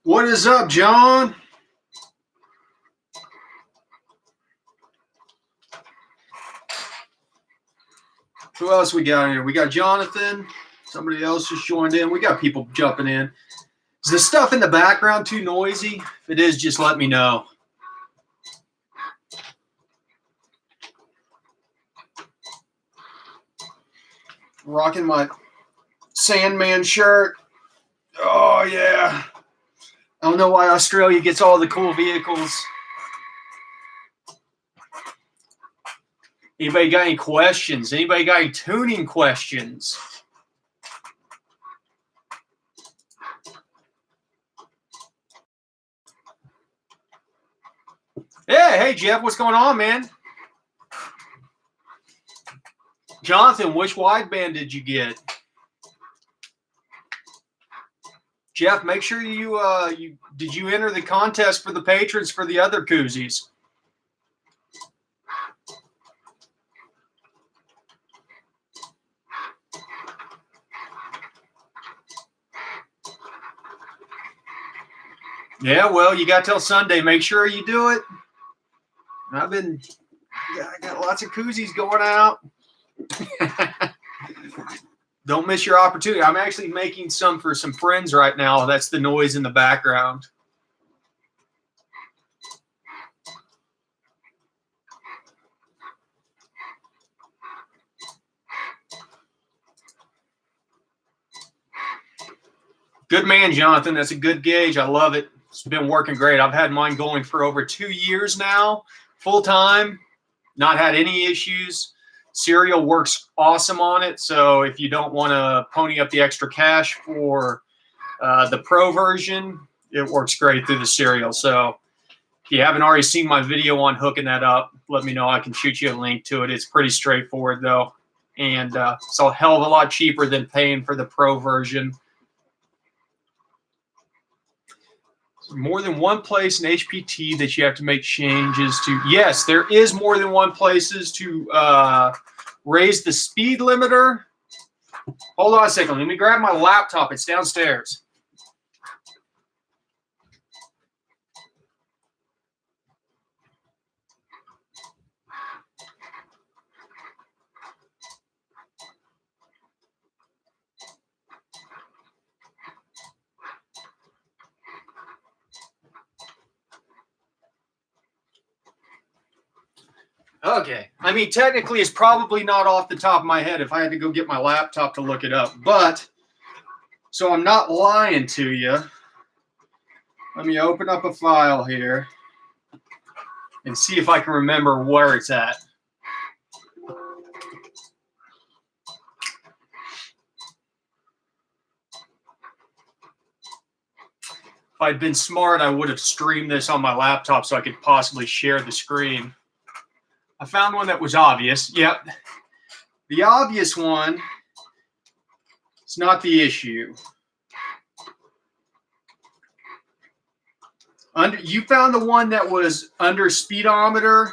What is up, John? Who else we got here? We got Jonathan. Somebody else just joined in. We got people jumping in. Is the stuff in the background too noisy? If it is, just let me know. Rocking my Sandman shirt. Oh, yeah. I don't know why Australia gets all the cool vehicles. Anybody got any questions? Anybody got any tuning questions? Yeah, hey, Jeff, what's going on, man? Jonathan, which wideband did you get? Jeff, make sure did you enter the contest for the patrons for the other koozies? Yeah, well, you got till Sunday. Make sure you do it. I got lots of koozies going out. Don't miss your opportunity. I'm actually making some for some friends right now. That's the noise in the background. Good man, Jonathan. That's a good gauge. I love it. It's been working great. I've had mine going for over 2 years now, full time, not had any issues. Serial works awesome on it. So if you don't want to pony up the extra cash for the Pro version, it works great through the Serial. So if you haven't already seen my video on hooking that up, let me know. I can shoot you a link to it. It's pretty straightforward, though. And it's a hell of a lot cheaper than paying for the Pro version. More than one place in HPT that you have to make changes to. Yes, there is more than one places to raise the speed limiter. Hold on a second. Let me grab my laptop. It's downstairs. Okay. I mean, technically, it's probably not off the top of my head if I had to go get my laptop to look it up. But, so I'm not lying to you. Let me open up a file here and see if I can remember where it's at. If I'd been smart, I would have streamed this on my laptop so I could possibly share the screen. I found one that was obvious. Yep. The obvious one is not the issue. You found the one that was under speedometer,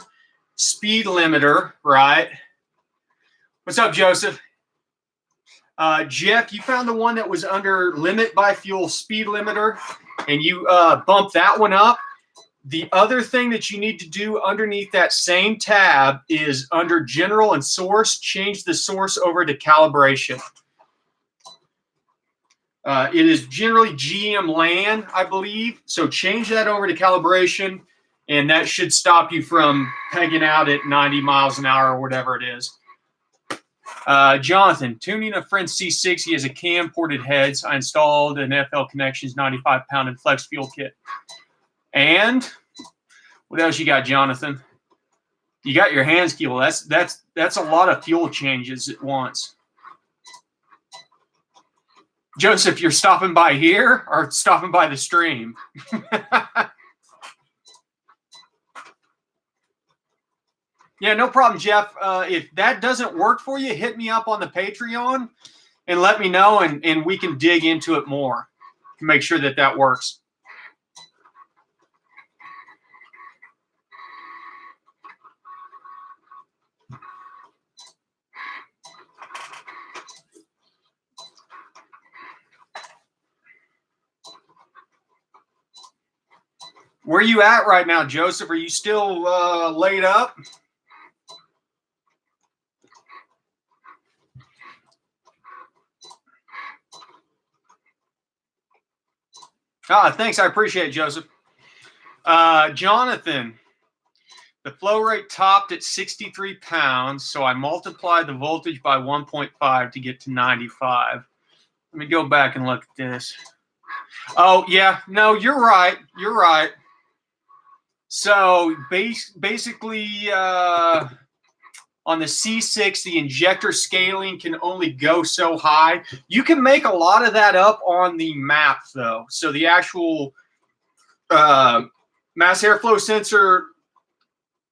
speed limiter, right? What's up, Joseph? Jeff, you found the one that was under limit by fuel speed limiter, and you bumped that one up. The other thing that you need to do underneath that same tab is under general and source, change the source over to calibration. It is generally GM LAN, I believe. So change that over to calibration, and that should stop you from pegging out at 90 miles an hour or whatever it is. Jonathan, tuning a friend C6. He has a cam ported heads. I installed an FL Connections 95-pound and flex fuel kit. And what else you got, Jonathan? You got your hands fuel. That's a lot of fuel changes at once. Joseph, you're stopping by here or stopping by the stream? Yeah, no problem, Jeff. If that doesn't work for you, hit me up on the Patreon and let me know, and we can dig into it more to make sure that that works. Where are you at right now, Joseph? Are you still laid up? Thanks. I appreciate it, Joseph. Jonathan, the flow rate topped at 63 pounds, so I multiplied the voltage by 1.5 to get to 95. Let me go back and look at this. Oh, yeah. No, you're right. You're right. So basically, on the C6, the injector scaling can only go so high. You can make a lot of that up on the map, though. So the actual mass airflow sensor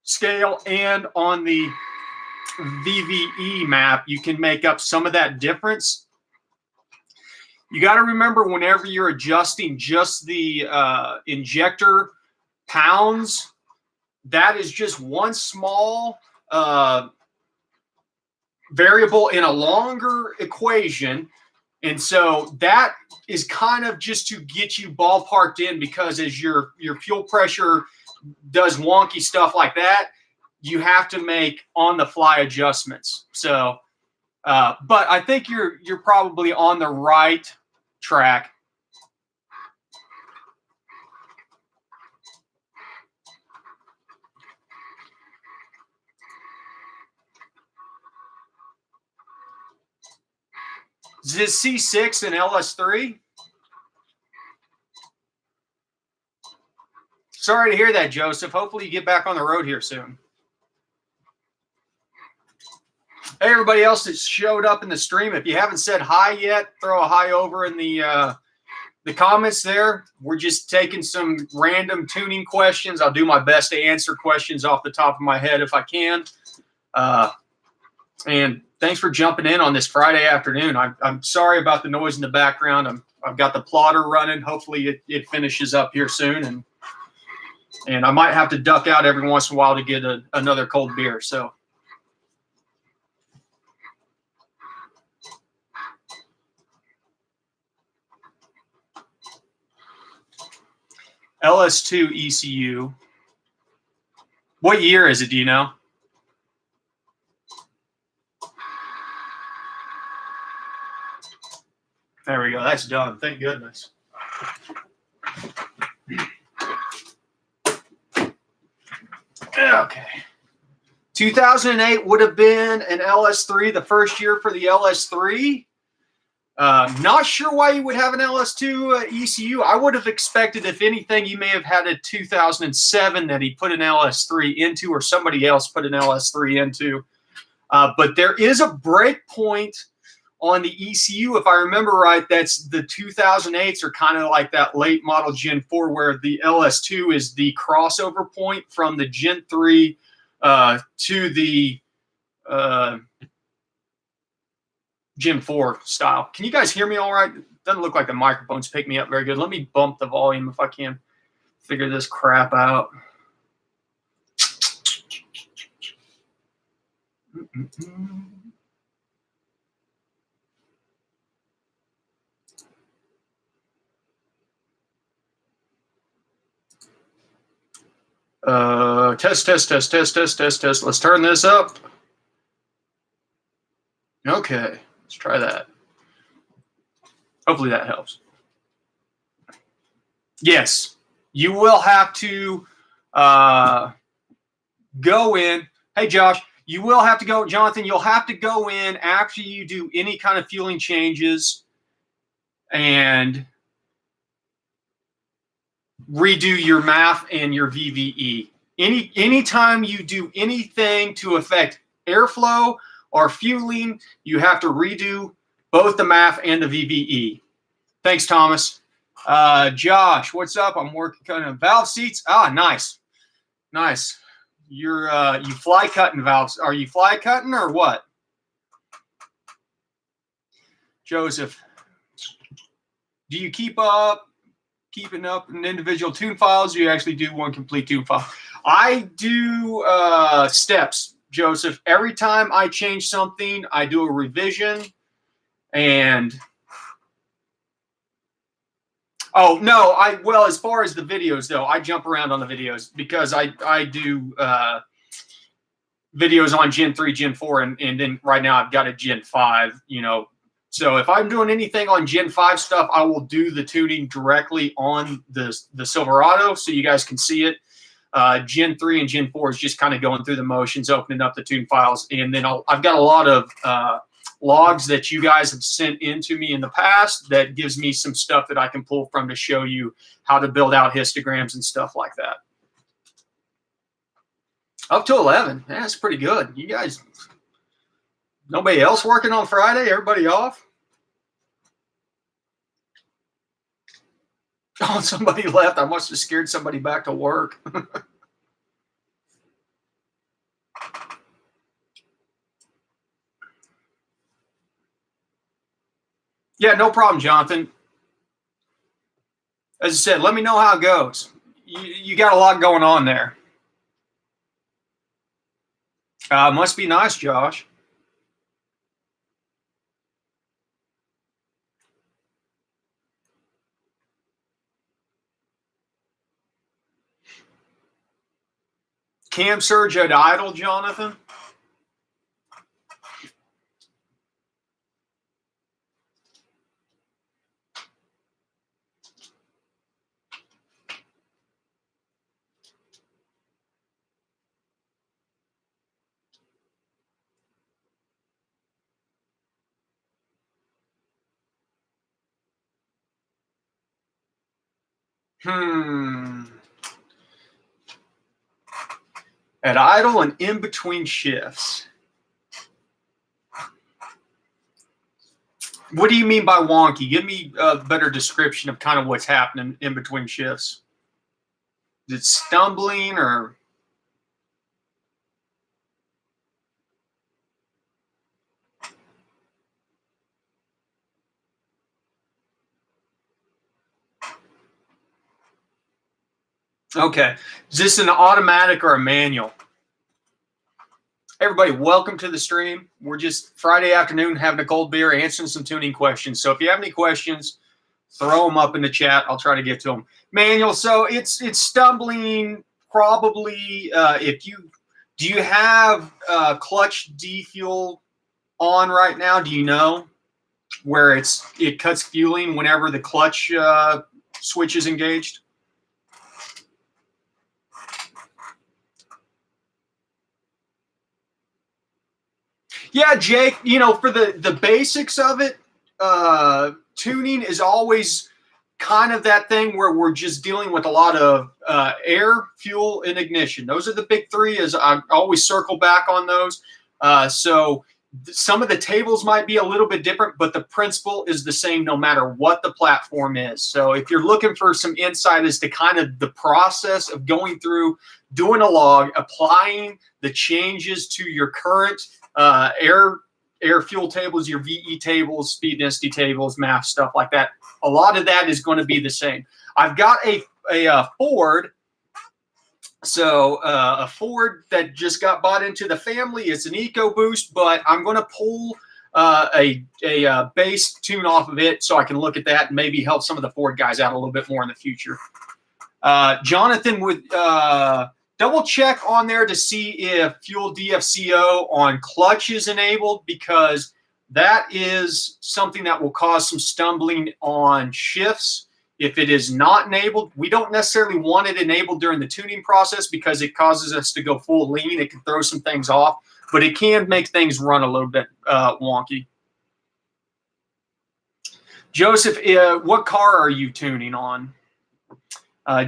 scale and on the VVE map, you can make up some of that difference. You got to remember, whenever you're adjusting just the injector pounds, that is just one small variable in a longer equation. And so that is kind of just to get you ballparked in, because as your fuel pressure does wonky stuff like that, you have to make on the fly adjustments. So but I think you're probably on the right track. Is this C6 and LS3? Sorry to hear that, Joseph. Hopefully you get back on the road here soon. Hey, everybody else that showed up in the stream, if you haven't said hi yet, throw a hi over in the comments there. We're just taking some random tuning questions. I'll do my best to answer questions off the top of my head if I can. And thanks for jumping in on this Friday afternoon. I'm sorry about the noise in the background. I've got the plotter running. Hopefully it finishes up here soon. And I might have to duck out every once in a while to get another cold beer. So. LS2 ECU. What year is it? Do you know? There we go. That's done. Thank goodness. Okay. 2008 would have been an LS3, the first year for the LS3. Not sure why you would have an LS2 ECU. I would have expected, if anything, you may have had a 2007 that he put an LS3 into, or somebody else put an LS3 into. But there is a break point on the ECU, if I remember right. That's the 2008s are kind of like that late model Gen 4, where the LS2 is the crossover point from the Gen 3 to the Gen 4 style. Can you guys hear me all right? Doesn't look like the microphones pick me up very good. Let me bump the volume if I can figure this crap out. Test. Let's turn this up. Okay, let's try that. Hopefully that helps. Yes, you will have to go in. Hey, Josh, you will have to go. Jonathan, you'll have to go in after you do any kind of fueling changes and redo your MAF and your VVE. Anytime you do anything to affect airflow or fueling, you have to redo both the MAF and the VVE. Thanks, Thomas. Josh, what's up? I'm working on valve seats. Ah, nice. you fly cutting valves. Are you fly cutting or what? Joseph, do you keeping up in individual tune files? Or you actually do one complete tune file? I do steps, Joseph. Every time I change something, I do a revision. And oh no, well, as far as the videos though, I jump around on the videos because I do videos on Gen 3, Gen 4, and then right now I've got a Gen 5, So if I'm doing anything on Gen 5 stuff, I will do the tuning directly on the Silverado so you guys can see it. Gen 3 and Gen 4 is just kind of going through the motions, opening up the tune files. And then I've got a lot of logs that you guys have sent in to me in the past that gives me some stuff that I can pull from to show you how to build out histograms and stuff like that. Up to 11. Yeah, that's pretty good. You guys, nobody else working on Friday? Everybody off? Oh, somebody left. I must have scared somebody back to work. Yeah, no problem, Jonathan. As I said, let me know how it goes. You got a lot going on there. Must be nice, Josh. Cam surge at idle, Jonathan. At idle and in between shifts. What do you mean by wonky? Give me a better description of kind of what's happening in between shifts. Is it stumbling or? Okay. Is this an automatic or a manual? Everybody, welcome to the stream. We're just Friday afternoon having a cold beer, answering some tuning questions. So if you have any questions, throw them up in the chat. I'll try to get to them. Manual. So it's stumbling probably. Do you have clutch defuel on right now? Do you know where it cuts fueling whenever the clutch switch is engaged? Yeah, Jake, for the basics of it, tuning is always kind of that thing where we're just dealing with a lot of air, fuel, and ignition. Those are the big three. As I always circle back on those. So some of the tables might be a little bit different, but the principle is the same no matter what the platform is. So if you're looking for some insight as to kind of the process of going through, doing a log, applying the changes to your current air fuel tables, your VE tables, speed density tables, math, stuff like that. A lot of that is going to be the same. I've got a Ford. So a Ford that just got bought into the family. It's an EcoBoost, but I'm going to pull a base tune off of it so I can look at that and maybe help some of the Ford guys out a little bit more in the future. Jonathan would double check on there to see if fuel DFCO on clutch is enabled, because that is something that will cause some stumbling on shifts. If it is not enabled, we don't necessarily want it enabled during the tuning process because it causes us to go full lean. It can throw some things off, but it can make things run a little bit wonky. Joseph, what car are you tuning on?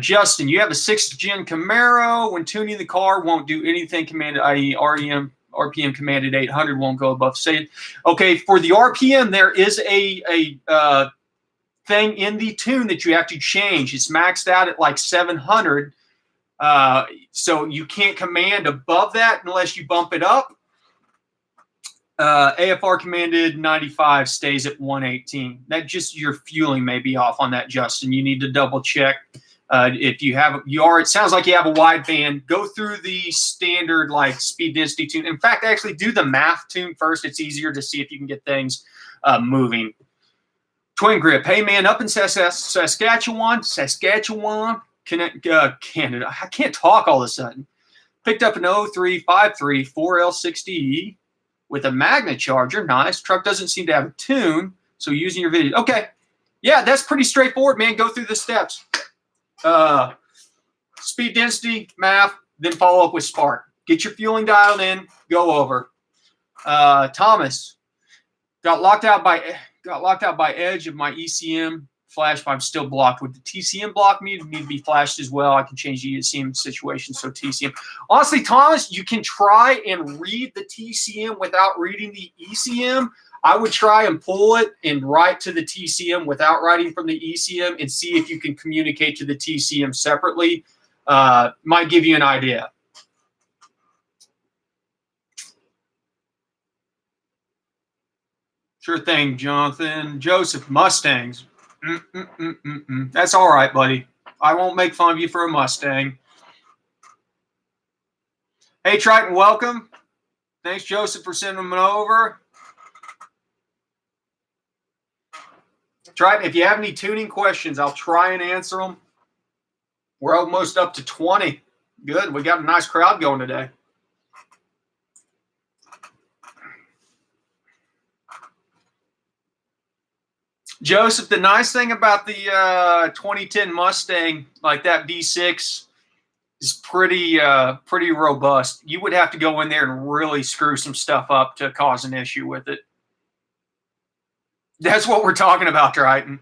Justin, you have a 6th gen Camaro. When tuning the car, won't do anything commanded, i.e. RPM commanded 800 won't go above say. Okay, for the RPM, there is a thing in the tune that you have to change. It's maxed out at like 700. So you can't command above that unless you bump it up. AFR commanded 95 stays at 118. That just your fueling may be off on that, Justin. You need to double check. If you have, it sounds like you have a wide band. Go through the standard like speed density tune. In fact, actually do the math tune first. It's easier to see if you can get things moving. Twin grip. Hey man, up in Saskatchewan, Canada. I can't talk all of a sudden. Picked up an 0353 4L60E with a magnet charger. Nice. Truck doesn't seem to have a tune, so using your video. Okay. Yeah, that's pretty straightforward, man. Go through the steps. Speed density, math, then follow up with spark. Get your fueling dialed in, go over. Thomas, got locked out by edge of my ECM flash, but I'm still blocked. Would the TCM block me? Need to be flashed as well. I can change the ECM situation, so TCM. Honestly, Thomas, you can try and read the TCM without reading the ECM. I would try and pull it and write to the TCM without writing from the ECM and see if you can communicate to the TCM separately. Might give you an idea. Sure thing, Jonathan. Joseph, Mustangs. That's all right, buddy. I won't make fun of you for a Mustang. Hey, Triton, welcome. Thanks, Joseph, for sending them over. Triton, if you have any tuning questions, I'll try and answer them. We're almost up to 20. Good. We got a nice crowd going today. Joseph, the nice thing about the 2010 Mustang, like that V6, is pretty robust. You would have to go in there and really screw some stuff up to cause an issue with it. That's what we're talking about, Triton.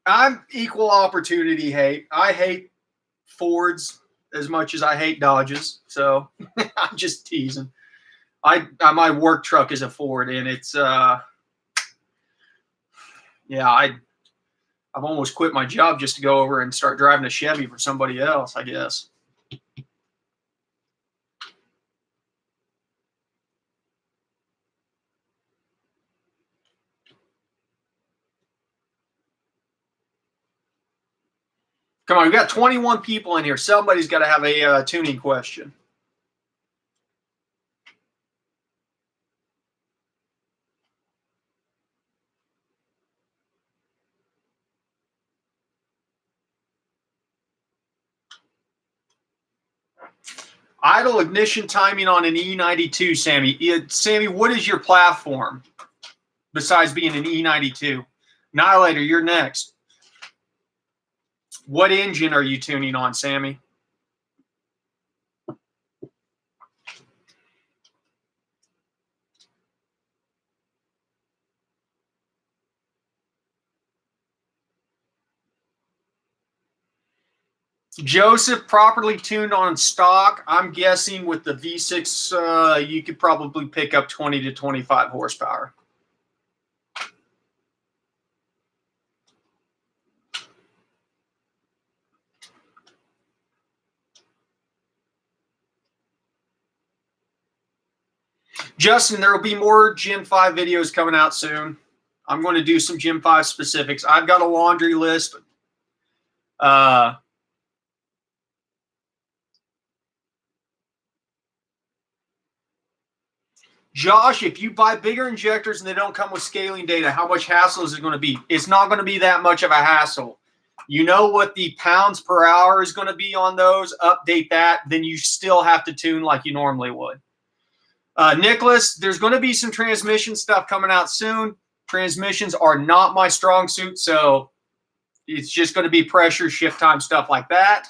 I'm equal opportunity hate. I hate Fords as much as I hate Dodges, so I'm just teasing. My work truck is a Ford, and it's yeah, I've almost quit my job just to go over and start driving a Chevy for somebody else, I guess. Come on, we've got 21 people in here. Somebody's got to have a tuning question. Idle ignition timing on an E92, Sammy. Sammy, what is your platform besides being an E92? Annihilator, you're next. What engine are you tuning on, Sammy? Joseph, properly tuned on stock. I'm guessing with the V6, you could probably pick up 20 to 25 horsepower. Justin, there will be more Gen 5 videos coming out soon. I'm going to do some Gen 5 specifics. I've got a laundry list. Josh, if you buy bigger injectors and they don't come with scaling data, how much hassle is it going to be? It's not going to be that much of a hassle. You know what the pounds per hour is going to be on those, update that, then you still have to tune like you normally would. Nicholas, there's going to be some transmission stuff coming out soon. Transmissions are not my strong suit, so it's just going to be pressure, shift time, stuff like that.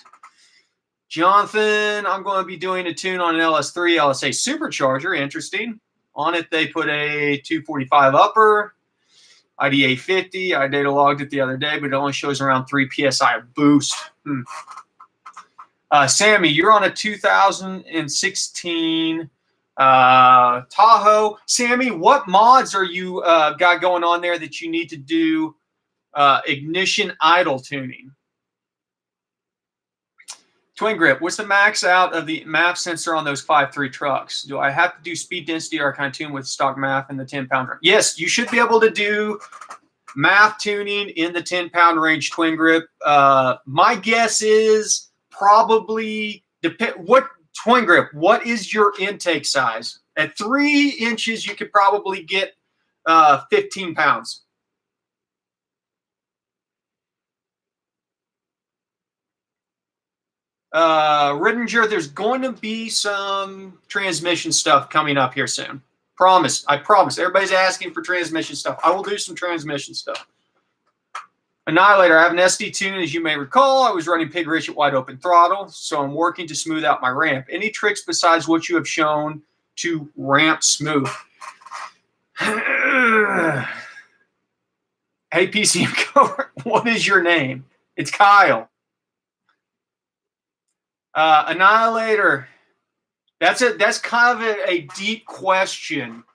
Jonathan, I'm going to be doing a tune on an LS3 LSA supercharger. Interesting. On it, they put a 245 upper, IDA 50. I data logged it the other day, but it only shows around 3 PSI of boost. Sammy, you're on a 2016 Tahoe. Sammy, what mods are you got going on there that you need to do ignition idle tuning? Twin Grip, what's the max out of the MAF sensor on those 5.3 trucks? Do I have to do speed density, or can I tune with stock MAF in the 10-pound range? Yes, you should be able to do MAF tuning in the 10-pound range, Twin Grip. My guess is probably Twin Grip, what is your intake size? At 3 inches, you could probably get 15 pounds. Rittinger, there's going to be some transmission stuff coming up here soon. Promise. I promise. Everybody's asking for transmission stuff. I will do some transmission stuff. Annihilator, I have an SD tune. As you may recall, I was running Pig Rich at wide open throttle, so I'm working to smooth out my ramp. Any tricks besides what you have shown to ramp smooth? Hey, PCM, what is your name? It's Kyle. Annihilator, that's kind of a deep question.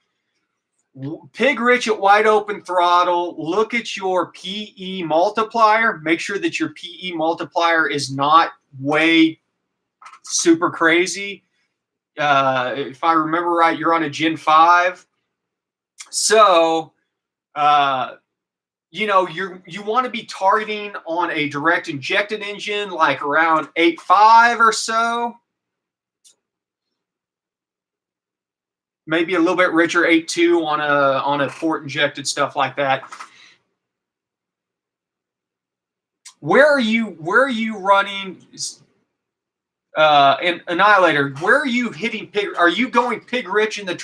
Pig Rich at wide open throttle, look at your PE multiplier. Make sure that your PE multiplier is not way super crazy. If I remember right, you're on a Gen 5. So, you know, you want to be targeting on a direct injected engine like around 8.5 or so. Maybe a little bit richer 8.2 on a port injected stuff like that. Where are you running Annihilator? Where are you hitting pig? Are you going Pig Rich in the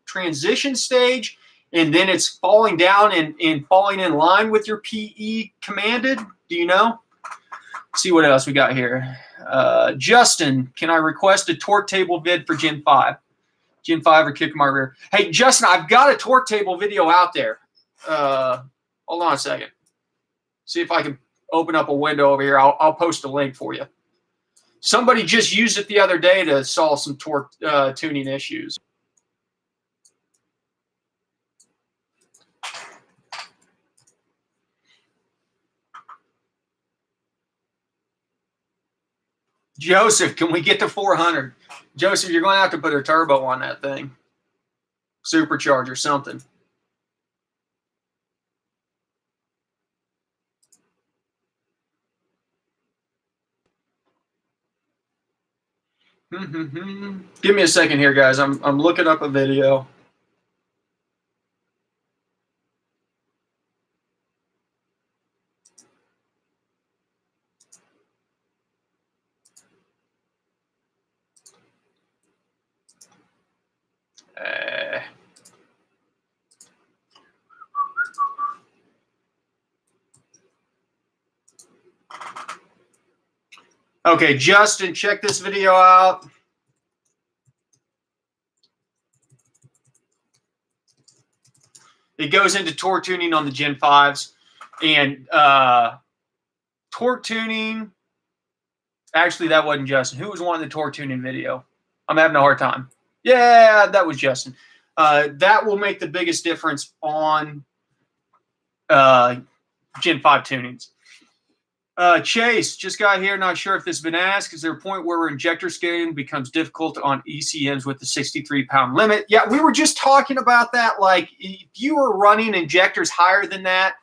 transition stage, and then it's falling down and falling in line with your PE commanded? Do you know? Let's see what else we got here. Justin, can I request a torque table vid for Gen 5? Gen 5 or kick my rear. Hey, Justin, I've got a torque table video out there. Hold on a second. See if I can open up a window over here. I'll post a link for you. Somebody just used it the other day to solve some torque tuning issues. Joseph, can we get to 400? Joseph, you're going to have to put a turbo on that thing. Supercharger, something. Give me a second here, guys. I'm looking up a video. Okay, Justin, check this video out. It goes into torque tuning on the Gen 5s. And torque tuning, actually, that wasn't Justin. Who was wanting the torque tuning video? I'm having a hard time. Yeah, that was Justin. That will make the biggest difference on Gen 5 tunings. Chase just got here. Not sure if this has been asked. Is there a point where injector scaling becomes difficult on ECMs with the 63-pound limit? Yeah, we were just talking about that. Like, if you were running injectors higher than that,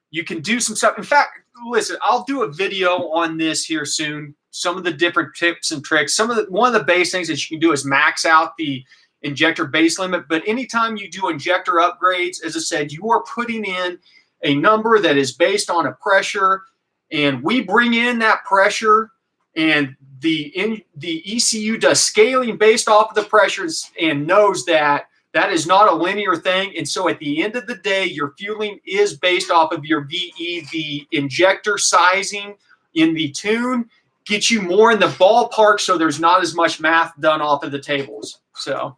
you can do some stuff. In fact, listen, I'll do a video on this here soon. Some of the different tips and tricks. One of the base things that you can do is max out the injector base limit. But anytime you do injector upgrades, as I said, you are putting in a number that is based on a pressure, and we bring in that pressure, and the ECU does scaling based off of the pressures and knows that that is not a linear thing. And so at the end of the day, your fueling is based off of your VE. The injector sizing in the tune gets you more in the ballpark, so there's not as much math done off of the tables. So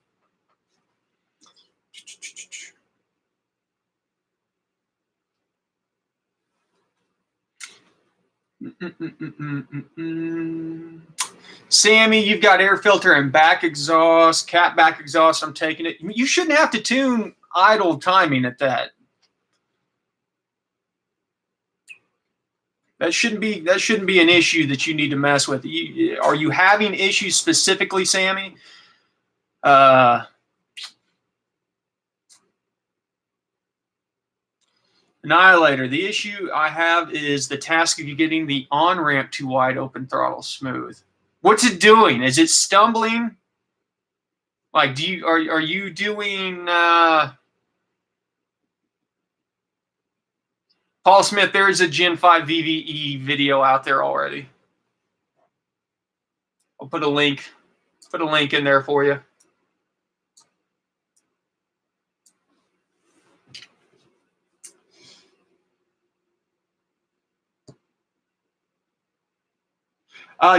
Sammy, you've got air filter and back exhaust, cat back exhaust. I'm taking it. You shouldn't have to tune idle timing at that. That shouldn't be an issue that you need to mess with. Are you having issues specifically, Sammy? Annihilator, the issue I have is the task of you getting the on-ramp to wide open throttle smooth. What's it doing? Is it stumbling? Like, are you doing Paul Smith, there is a Gen 5 VVE video out there already. I'll put a link in there for you.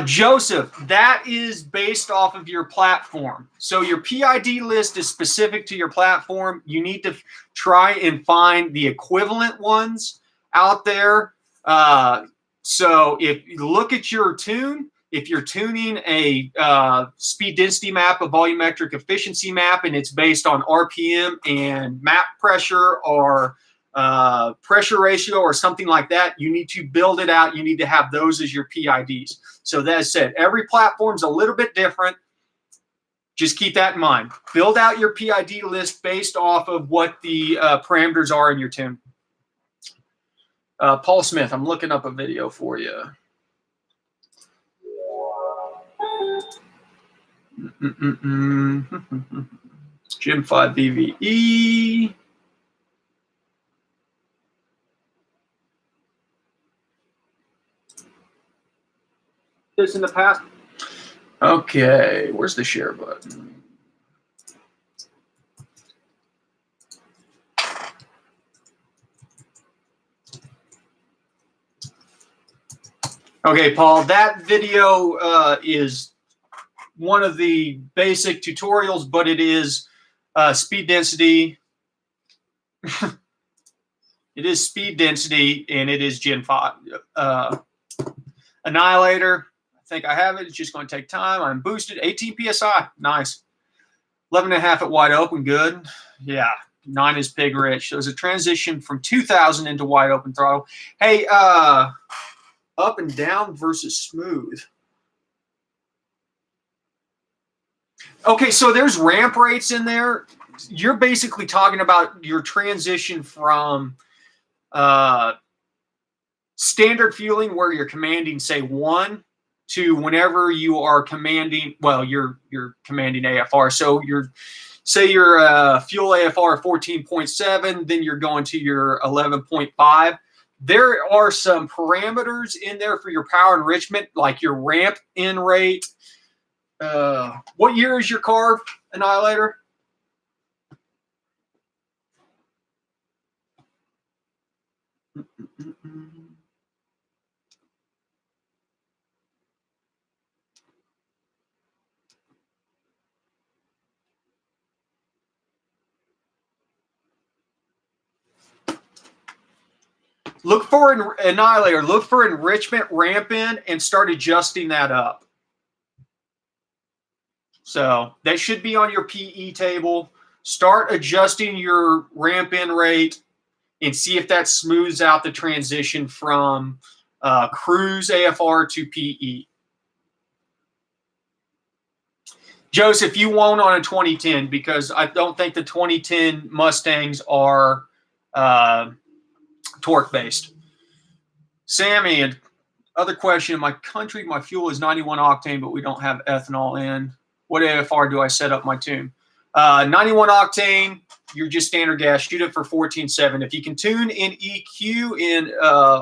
Joseph, that is based off of your platform. So your PID list is specific to your platform. You need to try and find the equivalent ones out there. So if you look at your tune, if you're tuning a speed density map, a volumetric efficiency map, and it's based on RPM and map pressure or pressure ratio or something like that, you need to build it out. You need to have those as your PIDs. So that said, every platform's a little bit different. Just keep that in mind. Build out your PID list based off of what the parameters are in your tune. Paul Smith, I'm looking up a video for you. Gen 5 VVE. This in the past. Okay, where's the share button? Okay, Paul, that video is one of the basic tutorials, but it is speed density. It is speed density, and it is Gen 5. Annihilator, I think I have it. It's just going to take time. I'm boosted. 18 PSI. Nice. 11.5 at wide open. Good. Yeah. 9 is pig rich. There's a transition from 2000 into wide open throttle. Hey, up and down versus smooth. Okay, so there's ramp rates in there. You're basically talking about your transition from standard fueling where you're commanding, say, 1 to whenever you are commanding, well, you're commanding AFR. So say your fuel AFR 14.7, then you're going to your 11.5. There are some parameters in there for your power enrichment, like your ramp in rate. What year is your car, Annihilator? Look for Annihilator. Look for enrichment ramp in and start adjusting that up. So that should be on your PE table. Start adjusting your ramp in rate and see if that smooths out the transition from cruise AFR to PE. Joseph, you won't on a 2010 because I don't think the 2010 Mustangs are torque-based. Sammy, and other question, in my country, my fuel is 91 octane, but we don't have ethanol in. What AFR do I set up my tune? 91 octane, you're just standard gas. Shoot it for 14.7. If you can tune in EQ in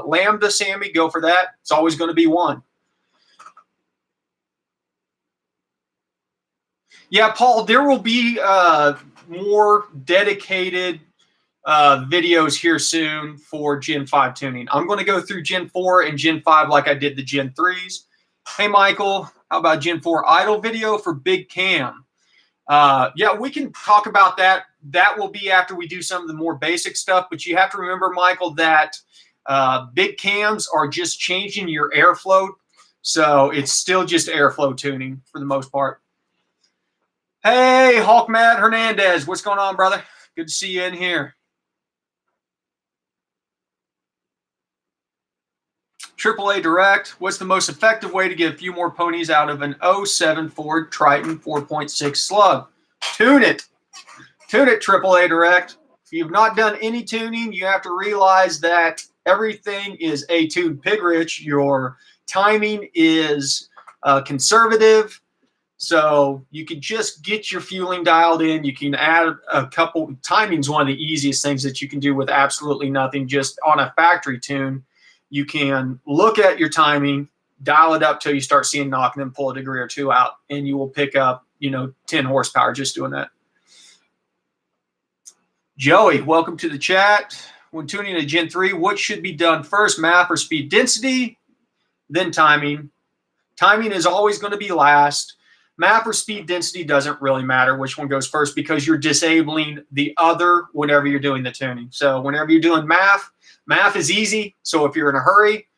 Lambda, Sammy, go for that. It's always going to be 1. Yeah, Paul, there will be more dedicated videos here soon for Gen 5 tuning. I'm going to go through Gen 4 and Gen 5 like I did the Gen 3s. Hey, Michael, how about Gen 4 idle video for Big Cam? Yeah, we can talk about that. That will be after we do some of the more basic stuff, but you have to remember, Michael, that Big cams are just changing your airflow. So it's still just airflow tuning for the most part. Hey, Hawk Matt Hernandez. What's going on, brother? Good to see you in here. AAA Direct, what's the most effective way to get a few more ponies out of an 07 Ford Triton 4.6 slug? Tune it. Tune it, AAA Direct. If you've not done any tuning, you have to realize that everything is A-tuned pig rich. Your timing is conservative. So you can just get your fueling dialed in. You can add a couple. Timing is one of the easiest things that you can do with absolutely nothing. Just on a factory tune, you can look at your timing, dial it up till you start seeing knock, and then pull a degree or two out, and you will pick up, 10 horsepower just doing that. Joey, welcome to the chat. When tuning a Gen 3, what should be done first, MAF or speed density, then timing? Timing is always going to be last. MAF or speed density doesn't really matter which one goes first because you're disabling the other whenever you're doing the tuning. So whenever you're doing MAF is easy. So if you're in a hurry,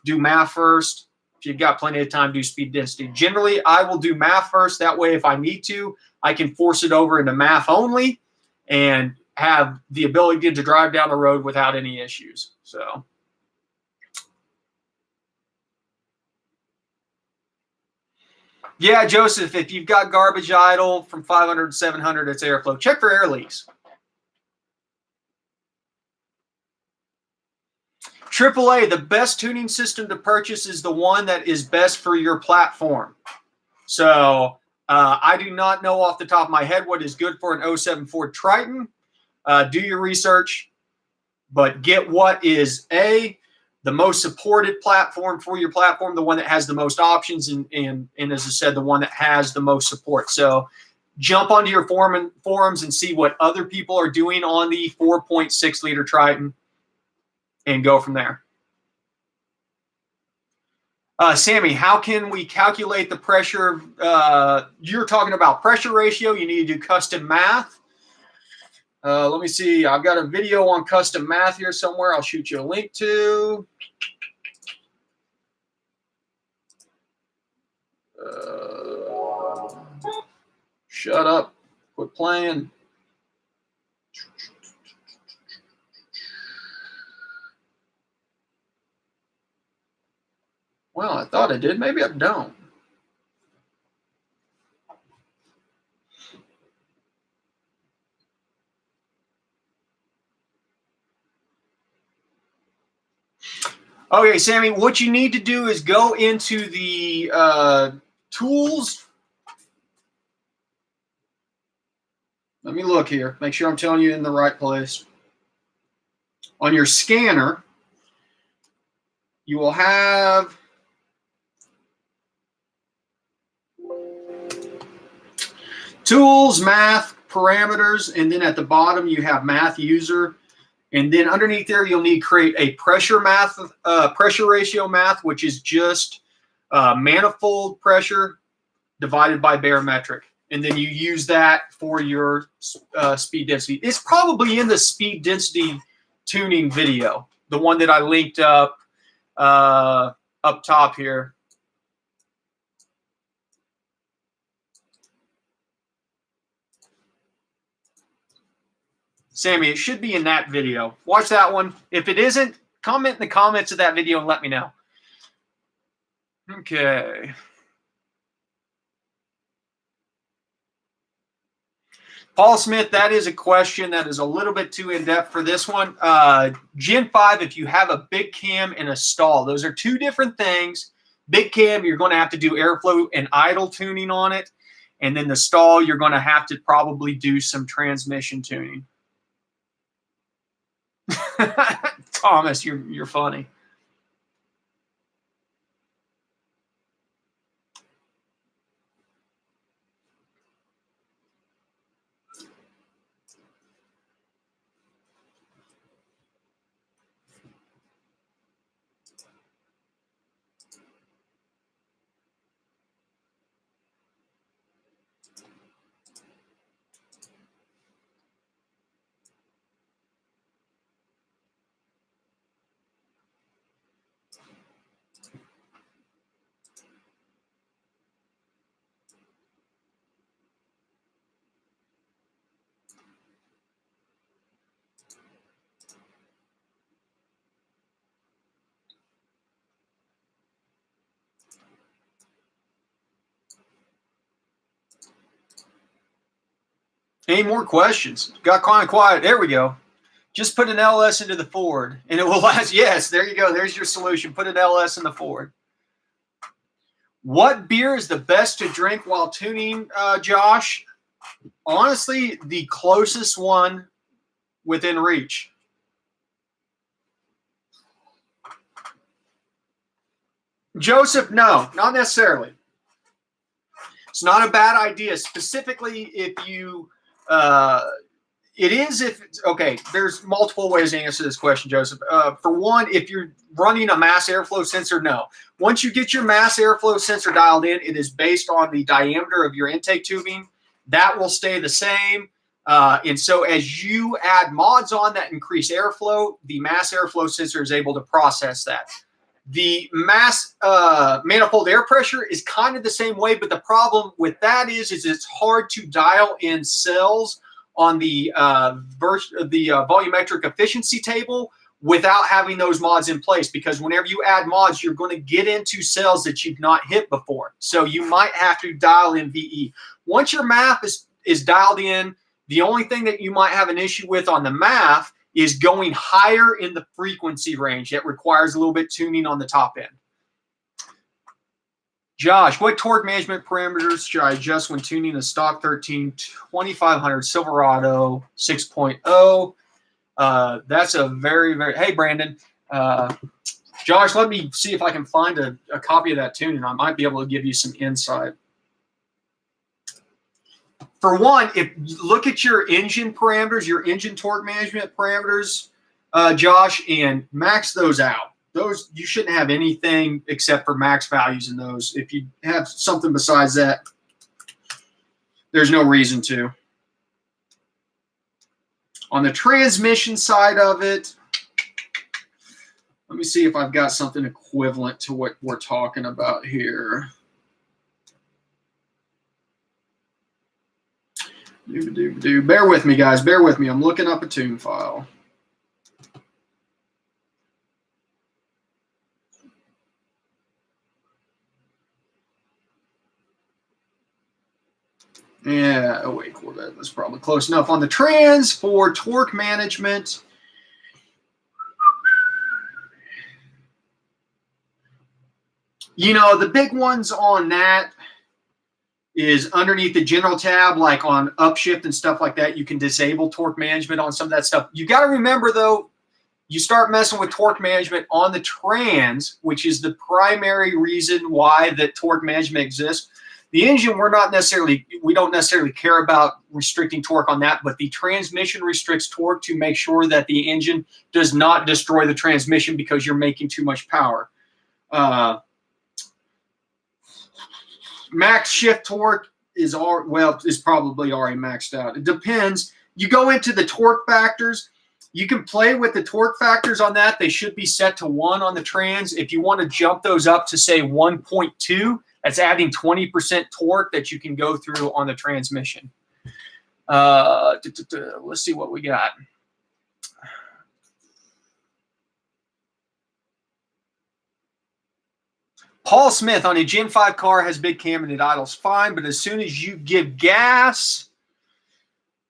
do MAF first. If you've got plenty of time, do speed density. Generally, I will do MAF first. That way, if I need to, I can force it over into MAF only and have the ability to drive down the road without any issues. So. Yeah, Joseph, if you've got garbage idle from 500 to 700, it's airflow. Check for air leaks. AAA, the best tuning system to purchase is the one that is best for your platform. So I do not know off the top of my head what is good for an 07 Ford Triton. Do your research, but get what is the most supported platform for your platform, the one that has the most options, and as I said, the one that has the most support. So jump onto your forums and see what other people are doing on the 4.6 liter Triton and go from there. Sammy, how can we calculate the pressure? You're talking about pressure ratio. You need to do custom math. Let me see. I've got a video on custom math here somewhere. I'll shoot you a link to. Shut up. Quit playing. Well, I thought I did. Maybe I don't. Okay, Sammy, what you need to do is go into the tools. Let me look here. Make sure I'm telling you in the right place. On your scanner, you will have tools, math, parameters, and then at the bottom you have math user. And then underneath there, you'll need to create a pressure ratio math, which is just manifold pressure divided by barometric. And then you use that for your speed density. It's probably in the speed density tuning video, the one that I linked up top here. Sammy, it should be in that video. Watch that one. If it isn't, comment in the comments of that video and let me know. Okay. Paul Smith, that is a question that is a little bit too in-depth for this one. Gen 5, if you have a big cam and a stall, those are two different things. Big cam, you're going to have to do airflow and idle tuning on it. And then the stall, you're going to have to probably do some transmission tuning. Thomas, you're funny. Any more questions? Got kind of quiet. There we go. Just put an LS into the Ford, and it will last. Yes, there you go. There's your solution. Put an LS in the Ford. What beer is the best to drink while tuning, Josh? Honestly, the closest one within reach. Joseph, no, not necessarily. It's not a bad idea, specifically if you it is if okay, there's multiple ways to answer this question, Joseph. For one, if you're running a mass airflow sensor, no. Once you get your mass airflow sensor dialed in, it is based on the diameter of your intake tubing. That will stay the same. And so as you add mods on that increase airflow, the mass airflow sensor is able to process that. The mass manifold air pressure is kind of the same way, but the problem with that is it's hard to dial in cells on the volumetric efficiency table without having those mods in place, because whenever you add mods, you're going to get into cells that you've not hit before. So you might have to dial in VE. Once your MAF is dialed in, the only thing that you might have an issue with on the MAF is going higher in the frequency range. That requires a little bit tuning on the top end. Josh, what torque management parameters should I adjust when tuning a stock 13 2500 Silverado 6.0? That's a very, very, hey, Brandon. Josh, let me see if I can find a copy of that tuning. I might be able to give you some insight. For one, if you look at your engine parameters, your engine torque management parameters, Josh, and max those out. Those, you shouldn't have anything except for max values in those. If you have something besides that, there's no reason to. On the transmission side of it, let me see if I've got something equivalent to what we're talking about here. Bear with me, guys. Bear with me. I'm looking up a tune file. Yeah, oh wait, cool. That's probably close enough. On the trans for torque management, you know, the big ones on that is underneath the general tab, like on upshift and stuff like that. You can disable torque management on some of that stuff. You got to remember, though, you start messing with torque management on the trans, which is the primary reason why that torque management exists. The engine, we don't necessarily care about restricting torque on that, but the transmission restricts torque to make sure that the engine does not destroy the transmission because you're making too much power. Max shift torque is probably already maxed out. It depends. You go into the torque factors. You can play with the torque factors on that. They should be set to 1 on the trans. If you want to jump those up to, say, 1.2, that's adding 20% torque that you can go through on the transmission. Let's see what we got. Paul Smith on a Gen 5 car has big cam and it idles fine, but as soon as you give gas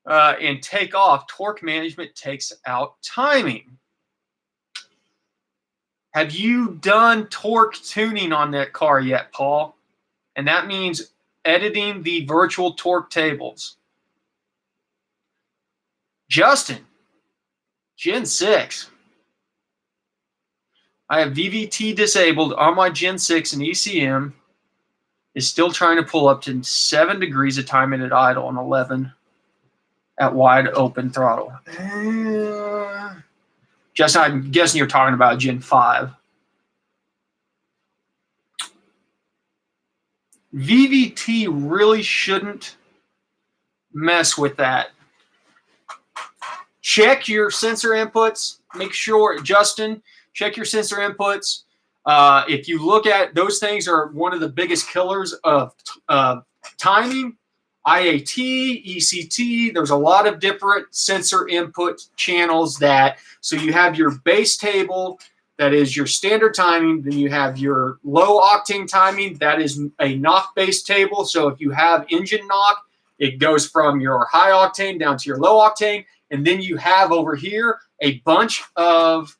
and take off, torque management takes out timing. Have you done torque tuning on that car yet, Paul? And that means editing the virtual torque tables. Justin, Gen 6. I have VVT disabled on my Gen 6, and ECM is still trying to pull up to 7 degrees of timing at idle and 11 at wide open throttle. Justin, I'm guessing you're talking about Gen 5. VVT really shouldn't mess with that. Check your sensor inputs. Make sure, Justin, check your sensor inputs. If you look at those things are one of the biggest killers of timing. IAT, ECT, there's a lot of different sensor input channels so you have your base table, that is your standard timing. Then you have your low octane timing. That is a knock-based table. So if you have engine knock, It goes from your high octane down to your low octane. And then you have over here a bunch of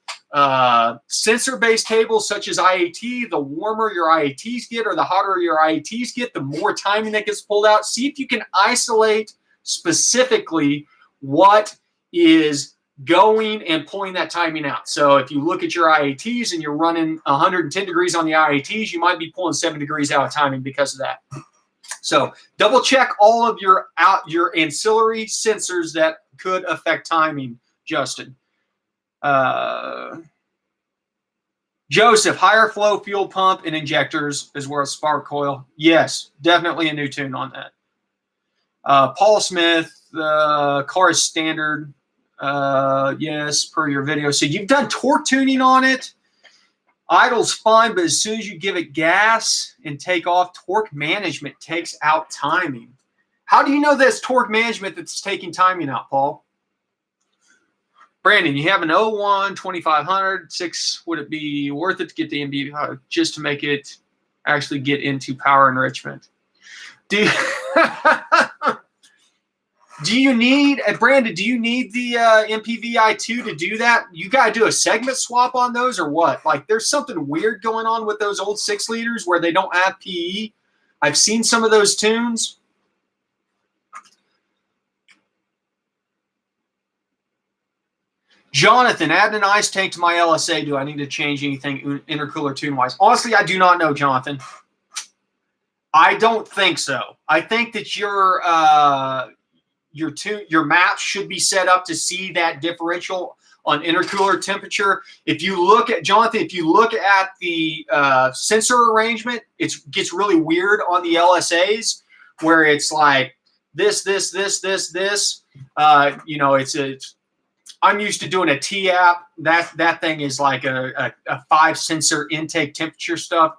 sensor-based cables such as IAT. The warmer your IATs get or the hotter your IATs get, the more timing that gets pulled out. See if you can isolate specifically what is going and pulling that timing out. So if you look at your IATs and you're running 110 degrees on the IATs, you might be pulling 7 degrees out of timing because of that. So double check all of your ancillary sensors that could affect timing, Justin. Joseph, higher flow fuel pump and injectors as well as spark coil. Yes, definitely a new tune on that. Paul Smith, car is standard. Yes, per your video. So you've done torque tuning on it. Idle's fine, but as soon as you give it gas and take off, torque management takes out timing. How do you know that's torque management that's taking timing out, Paul? Brandon, you have an 01 2500 6. Would it be worth it to get the MB just to make it actually get into power enrichment? Do you need, Brandon, do you need the MPVI2 to do that? You got to do a segment swap on those or what? Like there's something weird going on with those old 6 liters where they don't have PE. I've seen some of those tunes. Jonathan, add an ice tank to my LSA. Do I need to change anything intercooler tune-wise? Honestly, I do not know, Jonathan. I don't think so. I think that your maps should be set up to see that differential on intercooler temperature. If you look at, Jonathan, if you look at the sensor arrangement, it gets really weird on the LSAs where it's like this. I'm used to doing a T-app. That thing is like a 5 sensor intake temperature stuff.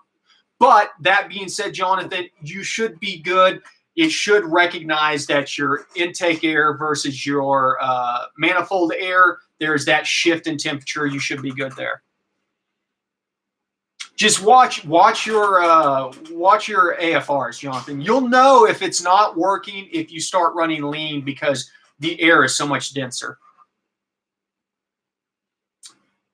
But that being said, Jonathan, you should be good. It should recognize that your intake air versus your manifold air, there's that shift in temperature. You should be good there. Just watch your AFRs, Jonathan. You'll know if it's not working if you start running lean because the air is so much denser.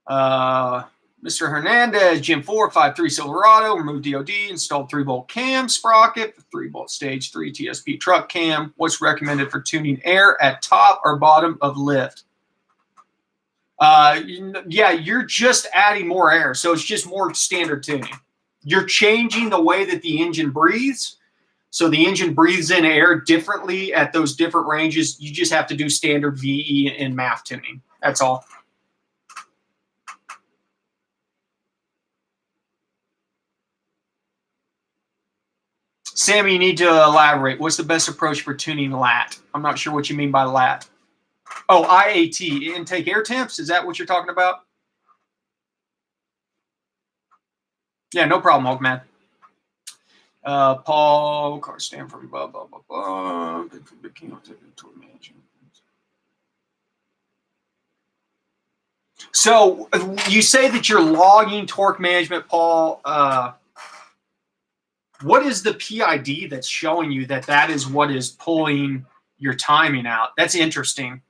Mr. Hernandez, Gym 453 Silverado, removed DOD, installed 3-bolt cam sprocket, 3-bolt stage 3 TSP truck cam. What's recommended for tuning air at top or bottom of lift? Yeah, you're just adding more air, so it's just more standard tuning. You're changing the way that the engine breathes, so the engine breathes in air differently at those different ranges. You just have to do standard VE and MAF tuning. That's all. Sammy, you need to elaborate. What's the best approach for tuning lat? I'm not sure what you mean by lat. Oh, IAT, intake air temps? Is that what you're talking about? Yeah, no problem, Oakman. Paul, car stand from blah, blah, blah, blah. So you say that you're logging torque management, Paul. What is the PID that's showing you that is what is pulling your timing out? That's interesting.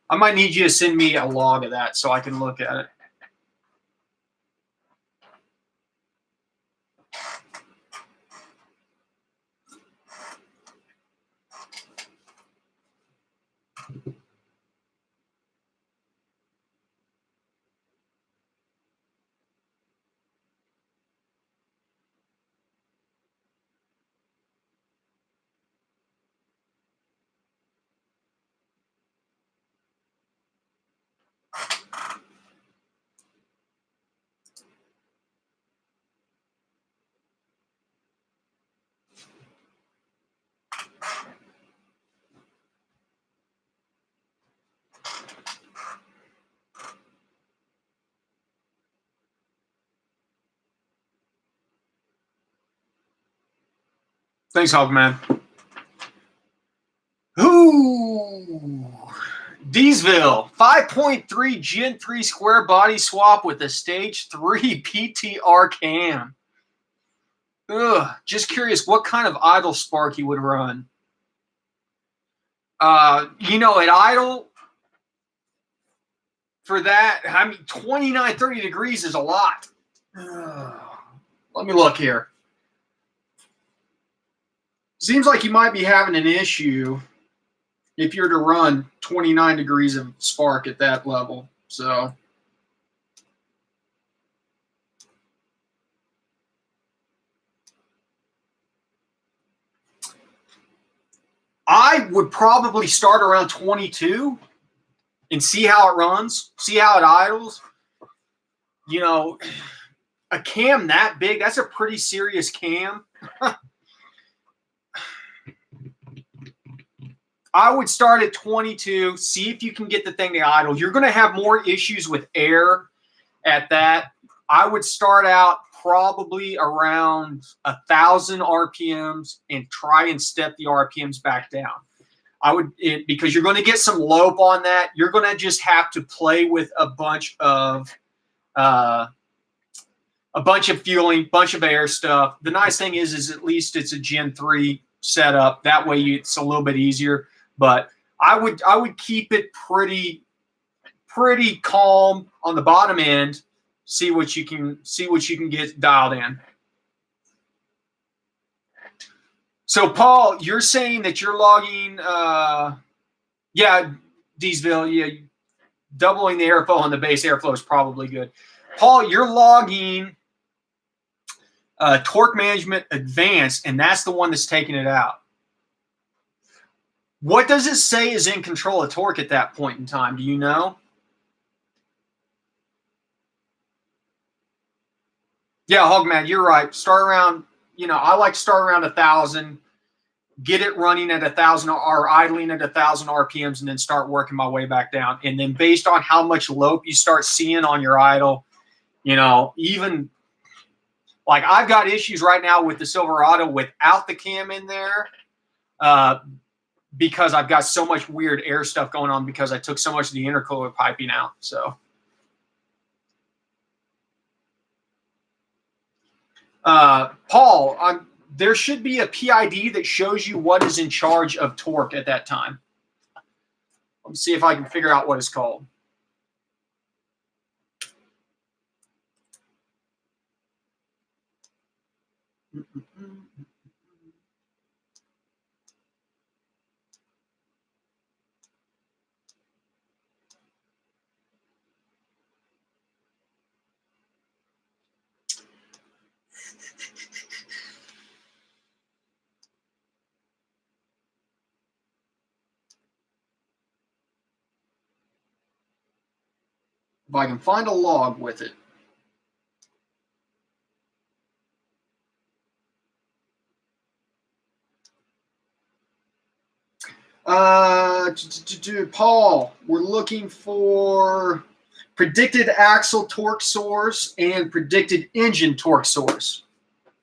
I might need you to send me a log of that so I can look at it. Thanks, Hogman. Ooh. Diesville, 5.3 Gen 3 square body swap with a stage 3 PTR cam. Ugh, just curious what kind of idle spark you would run. At idle, for that, 29, 30 degrees is a lot. Let me look here. Seems like you might be having an issue if you're to run 29 degrees of spark at that level. So I would probably start around 22 and see how it runs, see how it idles. A cam that big, that's a pretty serious cam. I would start at 22, see if you can get the thing to idle. You're going to have more issues with air at that. I would start out probably around 1,000 RPMs and try and step the RPMs back down. Because you're going to get some lope on that. You're going to just have to play with a bunch of fueling, bunch of air stuff. The nice thing is at least it's a Gen 3 setup. That way it's a little bit easier. But I would keep it pretty calm on the bottom end. See what you can get dialed in. So Paul, you're saying that you're logging, Deesville, doubling the airflow on the base airflow is probably good. Paul, you're logging torque management advanced, and that's the one that's taking it out. What does it say is in control of torque at that point in time? Do you know? Yeah, Hogman, you're right. Start around, I like to start around 1,000, get it running at 1,000 or idling at 1,000 RPMs, and then start working my way back down. And then based on how much lope you start seeing on your idle, even like I've got issues right now with the Silverado without the cam in there. Because I've got so much weird air stuff going on because I took so much of the intercooler piping out. So, Paul, there should be a PID that shows you what is in charge of torque at that time. Let me see if I can figure out what it's called. If I can find a log with it. Paul, we're looking for predicted axle torque source and predicted engine torque source.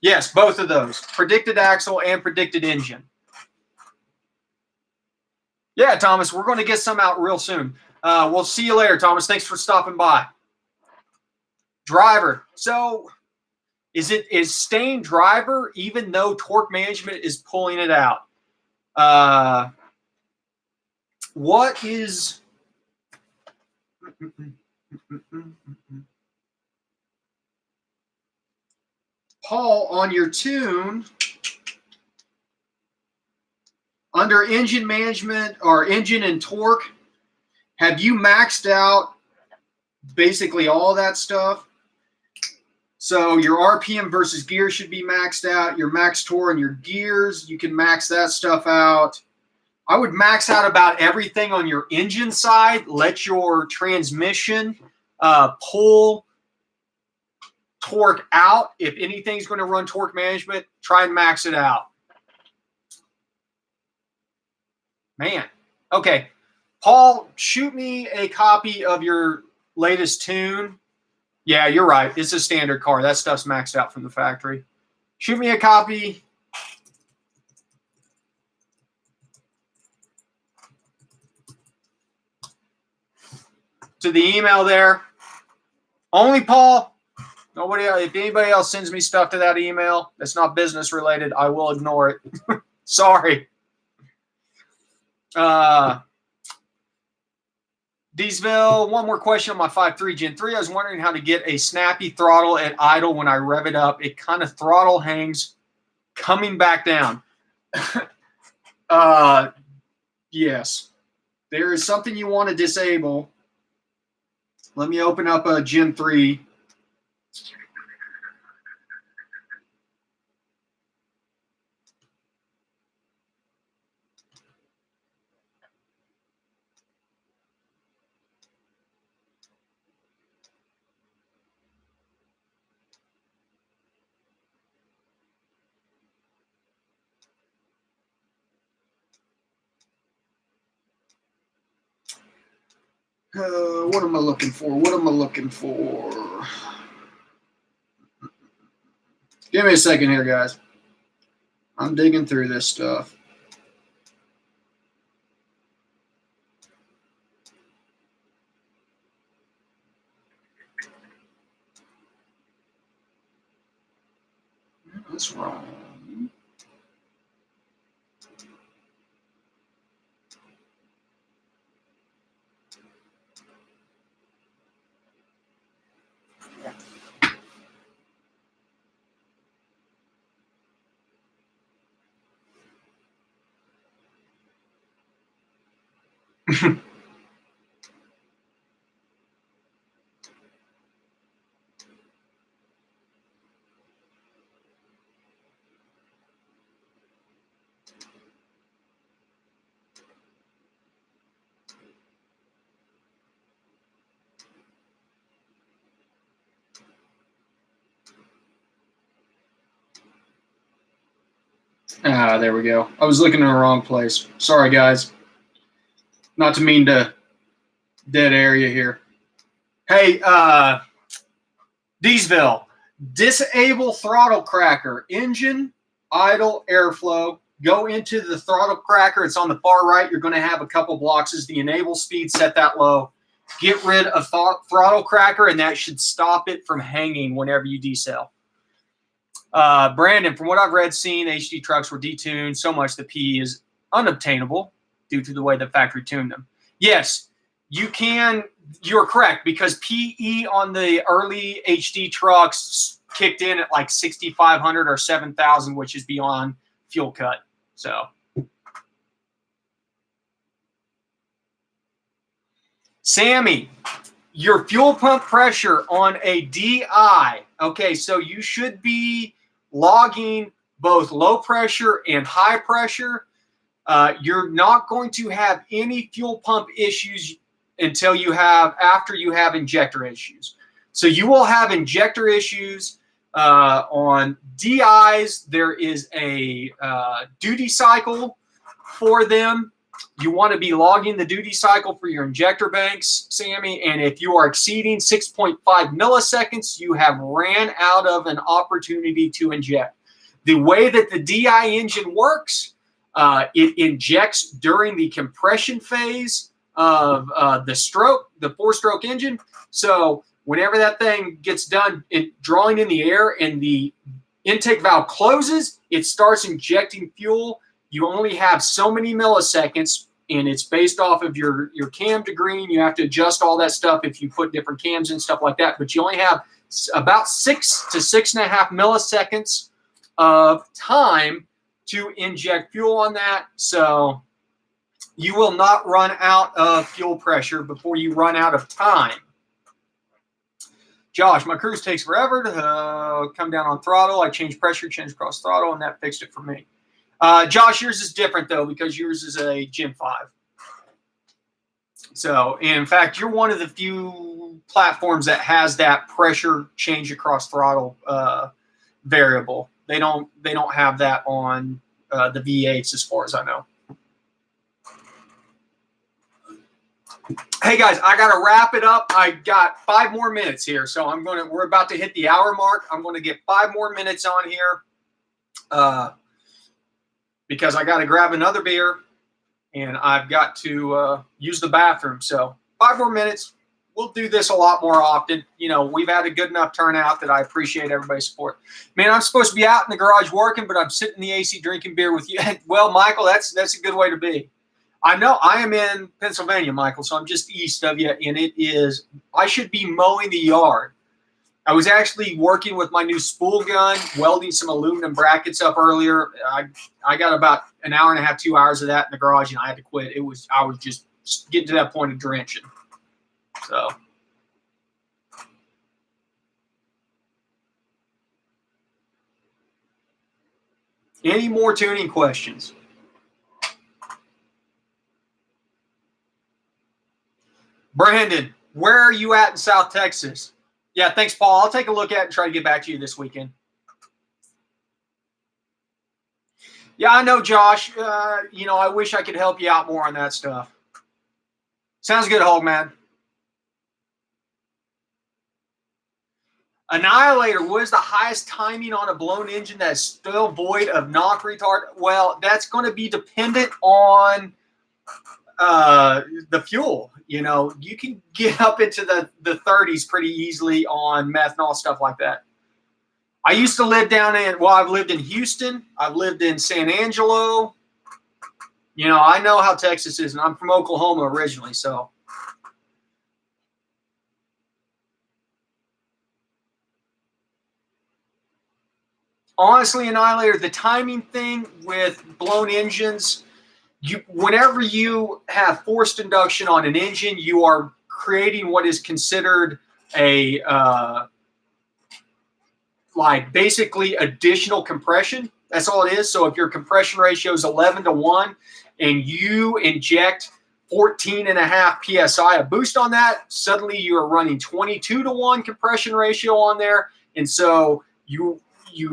Yes, both of those. Predicted axle and predicted engine. Yeah, Thomas, we're going to get some out real soon. We'll see you later, Thomas. Thanks for stopping by. Driver. So is staying driver even though torque management is pulling it out? What is Paul on your tune under engine management or engine and torque? Have you maxed out basically all that stuff? So your RPM versus gear should be maxed out. Your max torque and your gears, you can max that stuff out. I would max out about everything on your engine side. Let your transmission pull torque out. If anything's going to run torque management, try and max it out. Man. Okay. Paul, shoot me a copy of your latest tune. Yeah, you're right. It's a standard car. That stuff's maxed out from the factory. Shoot me a copy. To the email there. Only Paul. Nobody else. If anybody else sends me stuff to that email that's not business related, I will ignore it. Sorry. Deesville, one more question on my 5.3 Gen 3. I was wondering how to get a snappy throttle at idle when I rev it up. It kind of throttle hangs coming back down. Yes. There is something you want to disable. Let me open up a Gen 3. What am I looking for? What am I looking for? Give me a second here, guys. I'm digging through this stuff. That's wrong. There we go. I was looking in the wrong place. Sorry, guys. Not to mean to dead area here. Hey, Deesville, disable throttle cracker, engine, idle, airflow. Go into the throttle cracker. It's on the far right. You're going to have a couple boxes. The enable speed, set that low. Get rid of throttle cracker, and that should stop it from hanging whenever you decel. Brandon, from what I've read, seen, HD trucks were detuned so much the PE is unobtainable due to the way the factory tuned them. Yes, you can. You're correct, because PE on the early HD trucks kicked in at like 6,500 or 7,000, which is beyond fuel cut. So, Sammy, your fuel pump pressure on a DI. Okay, so you should be logging both low pressure and high pressure. You're not going to have any fuel pump issues until after you have injector issues. So you will have injector issues on DIs. There is a duty cycle for them. You want to be logging the duty cycle for your injector banks, Sammy. And if you are exceeding 6.5 milliseconds, you have ran out of an opportunity to inject. The way that the DI engine works, it injects during the compression phase of the four-stroke engine. So whenever that thing gets done drawing in the air and the intake valve closes, it starts injecting fuel. You only have so many milliseconds, and it's based off of your cam degree, and you have to adjust all that stuff if you put different cams and stuff like that. But you only have about 6 to 6.5 milliseconds of time to inject fuel on that. So you will not run out of fuel pressure before you run out of time. Josh, my cruise takes forever to come down on throttle. I changed pressure, changed cross throttle, and that fixed it for me. Josh, yours is different, though, because yours is a Gen 5. So, in fact, you're one of the few platforms that has that pressure change across throttle variable. They don't have that on the V8s, as far as I know. Hey guys, I gotta wrap it up. I got 5 more minutes here, so we're about to hit the hour mark. I'm gonna get 5 more minutes on here, because I gotta grab another beer, and I've got to use the bathroom. So 5 more minutes. We'll do this a lot more often. You know, we've had a good enough turnout that I appreciate everybody's support. Man, I'm supposed to be out in the garage working, but I'm sitting in the AC drinking beer with you. Well, Michael, that's a good way to be. I know I am in Pennsylvania, Michael, so I'm just east of you, and I should be mowing the yard. I was actually working with my new spool gun, welding some aluminum brackets up earlier. I got about an hour and a half, 2 hours of that in the garage, and I had to quit. I was just getting to that point of drenching. So. Any more tuning questions? Brandon, where are you at in South Texas? Yeah, thanks, Paul. I'll take a look at it and try to get back to you this weekend. Yeah, I know, Josh. I wish I could help you out more on that stuff. Sounds good, Hogman. Annihilator, what is the highest timing on a blown engine that is still void of knock retard? Well, that's going to be dependent on the fuel. You can get up into the 30s pretty easily on methanol, stuff like that. I used to live I've lived in Houston. I've lived in San Angelo. I know how Texas is, and I'm from Oklahoma originally, so. Honestly, Annihilator, the timing thing with blown engines, whenever you have forced induction on an engine, you are creating what is considered a basically additional compression. That's all it is. So if your compression ratio is 11-1 and you inject 14.5 psi of boost on that, suddenly you are running 22-1 compression ratio on there, and so you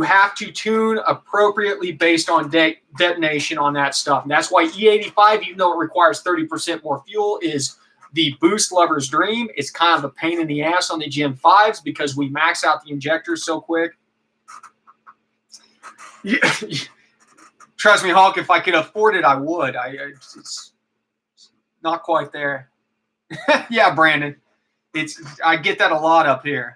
have to tune appropriately based on detonation on that stuff. And that's why E85, even though it requires 30% more fuel, is the boost lover's dream. It's kind of a pain in the ass on the Gen 5s because we max out the injectors so quick. Trust me, Hawk, if I could afford it, I would. It's not quite there. Yeah, Brandon. I get that a lot up here.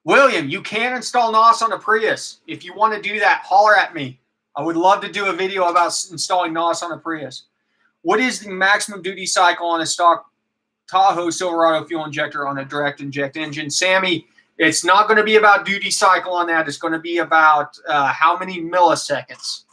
William, you can install NOS on a Prius. If you want to do that, holler at me. I would love to do a video about installing NOS on a Prius. What is the maximum duty cycle on a stock Tahoe Silverado fuel injector on a direct inject engine? Sammy, it's not going to be about duty cycle on that. It's going to be about how many milliseconds.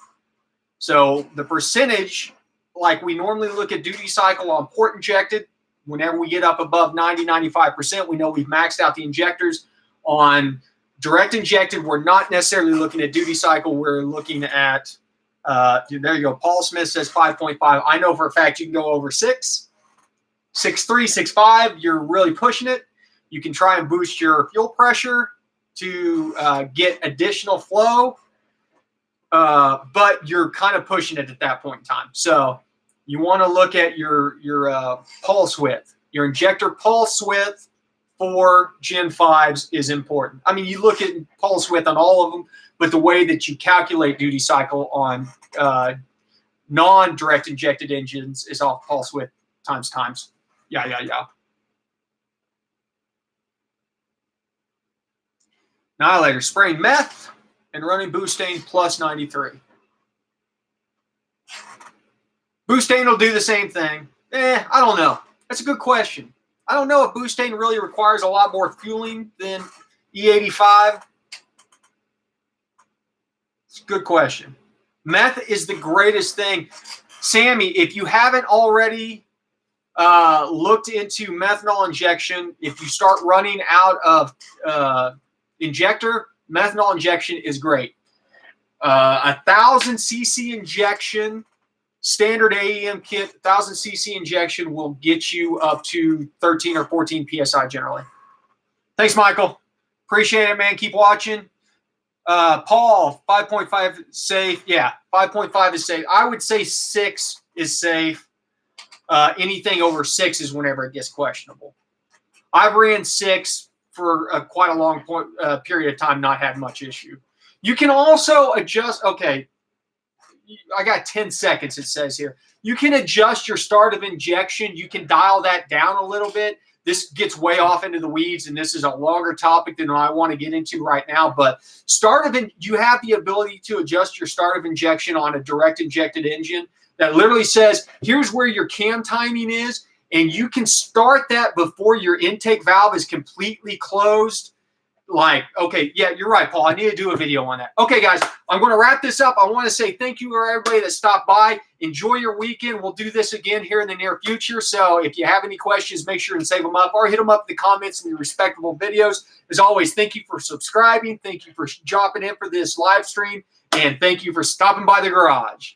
So the percentage, like we normally look at duty cycle on port injected, whenever we get up above 90-95%, we know we've maxed out the injectors. On direct injected, we're not necessarily looking at duty cycle. We're looking at, there you go. Paul Smith says 5.5. I know for a fact you can go over 6, 6.3, 6.5. You're really pushing it. You can try and boost your fuel pressure to get additional flow, but you're kind of pushing it at that point in time. So you want to look at your pulse width. Your injector pulse width for Gen 5s is important. I mean, you look at pulse width on all of them, but the way that you calculate duty cycle on non-direct injected engines is off pulse width times. Yeah. Annihilator, spraying meth and running Boostane plus 93. Boostane will do the same thing. I don't know. That's a good question. I don't know if Boostane really requires a lot more fueling than E85. It's a good question. Meth is the greatest thing. Sammy, if you haven't already looked into methanol injection, if you start running out of injector, methanol injection is great. 1,000 cc injection, standard AEM kit, 1,000 cc injection will get you up to 13 or 14 PSI generally. Thanks, Michael. Appreciate it, man. Keep watching. Paul, 5.5 safe. Yeah, 5.5 is safe. I would say 6 is safe. Anything over 6 is whenever it gets questionable. I've ran 6 for quite a long period of time, not had much issue. You can also adjust. Okay, I got 10 seconds, it says here. You can adjust your start of injection. You can dial that down a little bit. This gets way off into the weeds, and this is a longer topic than I want to get into right now. But you have the ability to adjust your start of injection on a direct injected engine that literally says, here's where your cam timing is, and you can start that before your intake valve is completely closed. Like, okay, yeah, you're right, Paul. I need to do a video on that. Okay, guys, I'm going to wrap this up. I want to say thank you to everybody that stopped by. Enjoy your weekend. We'll do this again here in the near future. So if you have any questions, make sure and save them up or hit them up in the comments in the respectable videos. As always, thank you for subscribing. Thank you for dropping in for this live stream. And thank you for stopping by the garage.